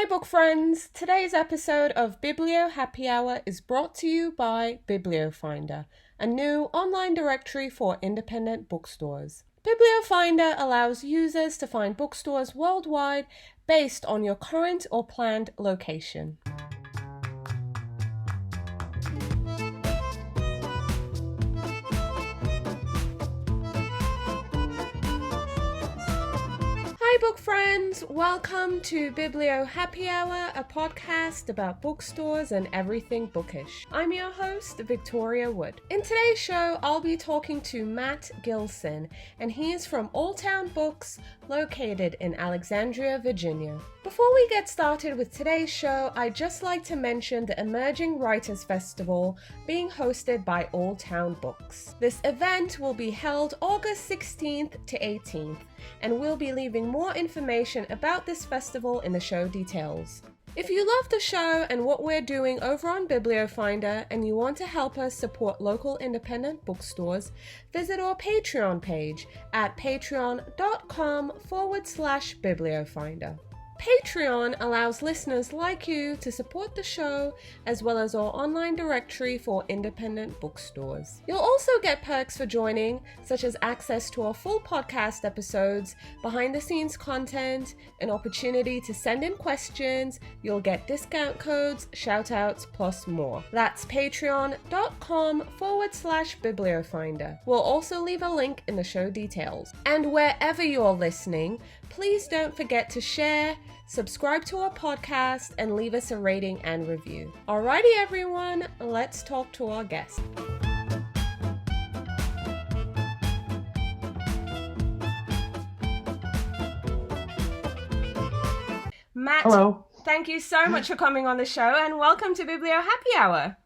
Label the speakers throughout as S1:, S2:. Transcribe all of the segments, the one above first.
S1: Hi book friends! Today's episode of Biblio Happy Hour is brought to you by Biblio Finder, a new online directory for independent bookstores. Biblio Finder allows users to find bookstores worldwide based on your current or planned location. Hi book friends, welcome to Biblio Happy Hour, a podcast about bookstores and everything bookish. I'm your host, Victoria Wood. In today's show, I'll be talking to Matt Gilson, and he is from Old Town Books, located in Alexandria, Virginia. Before we get started with today's show, I'd just like to mention the Emerging Writers Festival being hosted by Old Town Books. This event will be held August 16th to 18th, and we'll be leaving more information about this festival in the show details. If you love the show and what we're doing over on Biblio Finder and you want to help us support local independent bookstores, visit our Patreon page at patreon.com/bibliofinder. Patreon allows listeners like you to support the show as well as our online directory for independent bookstores. You'll also get perks for joining, such as access to our full podcast episodes, behind the scenes content, an opportunity to send in questions, you'll get discount codes, shout outs, plus more. That's patreon.com/bibliofinder. We'll also leave a link in the show details. And wherever you're listening, please don't forget to share, subscribe to our podcast, and leave us a rating and review. Alrighty everyone, let's talk to our guest. Matt,
S2: hello.
S1: Thank you so much for coming on the show and welcome to Biblio Happy Hour.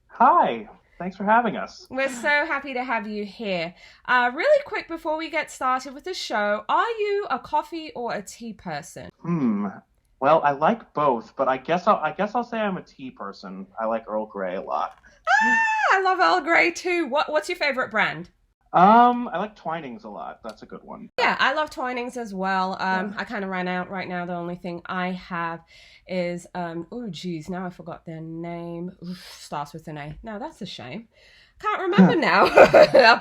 S2: Hi, thanks for having us.
S1: We're so happy to have you here. Really quick before we get started with the show, are you a coffee or a tea person?
S2: Well, I like both, but I guess I'll say I'm a tea person. I like Earl Grey a lot.
S1: I love Earl Grey too. What's your favorite brand?
S2: I like Twinings a lot. That's a good one.
S1: Yeah, I love Twinings as well. I kind of ran out right now. The only thing I have is, now I forgot their name. Starts with an A. No, that's a shame. Can't remember now.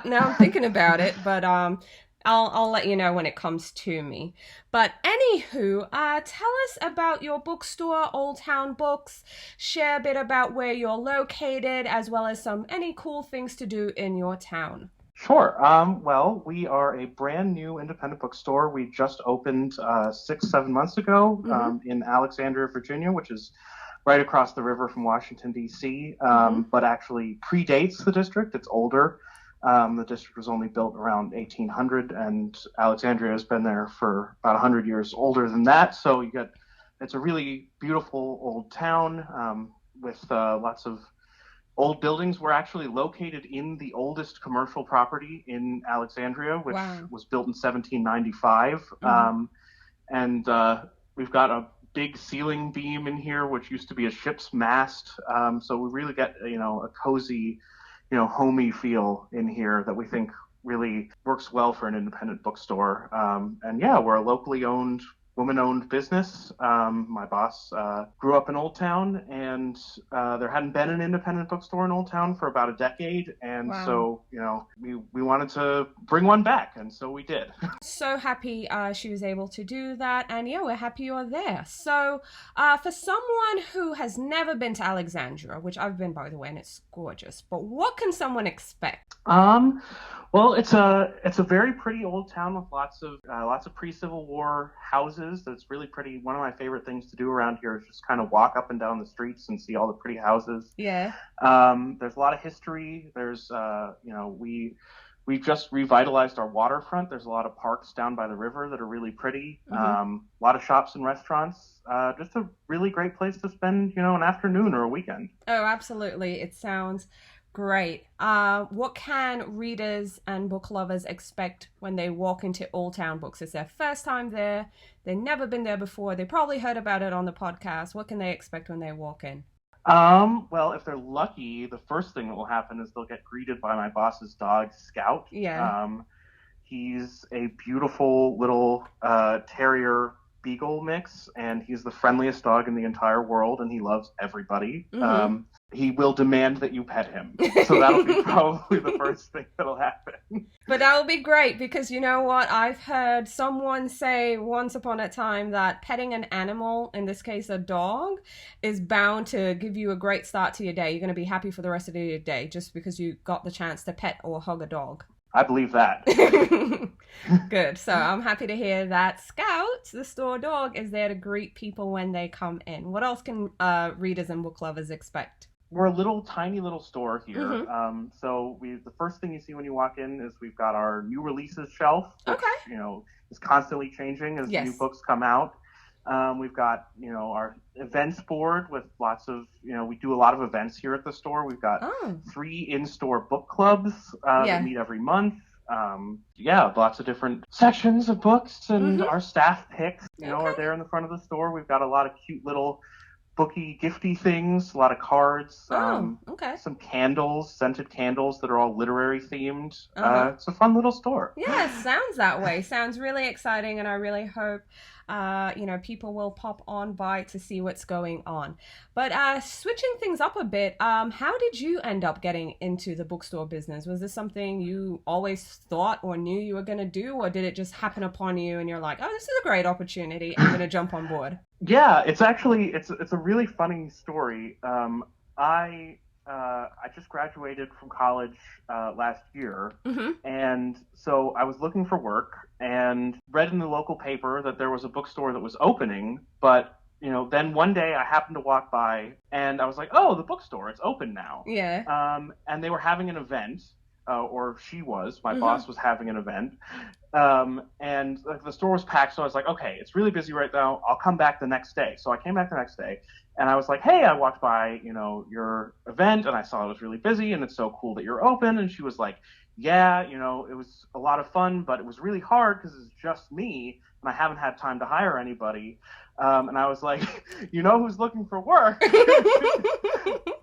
S1: Now I'm thinking about it, but I'll let you know when it comes to me. But anywho, tell us about your bookstore, Old Town Books. Share a bit about where you're located, as well as any cool things to do in your town.
S2: Sure. Well, we are a brand new independent bookstore. We just opened 6-7 months ago in Alexandria, Virginia, which is right across the river from Washington, D.C., but actually predates the district. It's older. The district was only built around 1800, and Alexandria has been there for about 100 years older than that. So it's a really beautiful old town with lots of old buildings. We're actually located in the oldest commercial property in Alexandria, which was built in 1795. And we've got a big ceiling beam in here, which used to be a ship's mast. So we really get, a cozy, homey feel in here that we think really works well for an independent bookstore. We're a locally owned, woman-owned business. My boss grew up in Old Town, and there hadn't been an independent bookstore in Old Town for about a decade, and so we wanted to bring one back, and so we did.
S1: So happy she was able to do that, and we're happy you're there. So for someone who has never been to Alexandria, which I've been, by the way, and it's gorgeous, but what can someone expect?
S2: Well, it's a very pretty old town with lots of pre-Civil War houses. That's really pretty. One of my favorite things to do around here is just kind of walk up and down the streets and see all the pretty houses.
S1: Yeah.
S2: There's a lot of history. There's we just revitalized our waterfront. There's a lot of parks down by the river that are really pretty. A lot of shops and restaurants. Just a really great place to spend, an afternoon or a weekend.
S1: Oh, absolutely. It sounds great. What can readers and book lovers expect when they walk into Old Town Books? It's their first time there. They've never been there before. They probably heard about it on the podcast. What can they expect when they walk in?
S2: Well, if they're lucky, the first thing that will happen is they'll get greeted by my boss's dog, Scout.
S1: Yeah.
S2: He's a beautiful little terrier Beagle mix, and he's the friendliest dog in the entire world, and he loves everybody.
S1: Mm-hmm.
S2: He will demand that you pet him. So that'll be probably the first thing that'll happen.
S1: But that will be great, because you know what? I've heard someone say once upon a time that petting an animal, in this case a dog, is bound to give you a great start to your day. You're going to be happy for the rest of your day just because you got the chance to pet or hug a dog.
S2: I believe that.
S1: Good. So I'm happy to hear that Scout, the store dog, is there to greet people when they come in. What else can readers and book lovers expect?
S2: We're a tiny little store here.
S1: Mm-hmm.
S2: So the first thing you see when you walk in is we've got our new releases shelf, which, is constantly changing as new books come out. We've got, our events board with lots of, we do a lot of events here at the store. We've got 3 in-store book clubs that meet every month. Lots of different sections of books, and our staff picks, are there in the front of the store. We've got a lot of cute little booky, gifty things, a lot of cards, some candles, scented candles that are all literary themed. It's a fun little store.
S1: Yeah, it sounds that way. Sounds really exciting, and I really hope people will pop on by to see what's going on. But switching things up a bit, how did you end up getting into the bookstore business? Was this something you always thought or knew you were going to do, or did it just happen upon you and you're like, oh, this is a great opportunity, I'm going to jump on board?
S2: Yeah, it's a really funny story. I just graduated from college last year, and so I was looking for work and read in the local paper that there was a bookstore that was opening, but then one day I happened to walk by and I was like, oh, the bookstore, it's open now.
S1: Yeah.
S2: And they were having an event, or my boss was having an event, and the store was packed, so I was like, okay, it's really busy right now, I'll come back the next day. So I came back the next day, and I was like, hey, I walked by, your event, and I saw it was really busy, and it's so cool that you're open. And she was like, yeah, it was a lot of fun, but it was really hard because it's just me, and I haven't had time to hire anybody. And I was like, who's looking for work?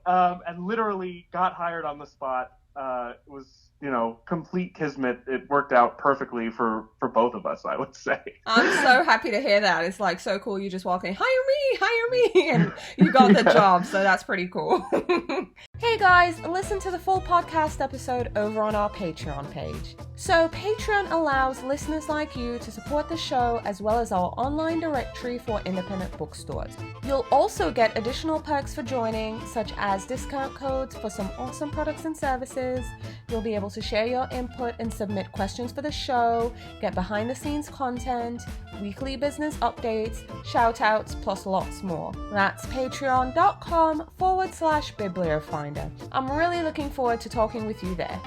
S2: And literally got hired on the spot. It was, complete kismet. It worked out perfectly for both of us, I would say.
S1: I'm so happy to hear that. It's like so cool. You just walk in, hire me, and you got the job. So that's pretty cool. Hey guys, listen to the full podcast episode over on our Patreon page. So Patreon allows listeners like you to support the show, as well as our online directory for independent bookstores. You'll also get additional perks for joining, such as discount codes for some awesome products and services. You'll be able to share your input and submit questions for the show, get behind the scenes content, weekly business updates, shout outs, plus lots more. That's patreon.com/bibliofinder. I'm really looking forward to talking with you there.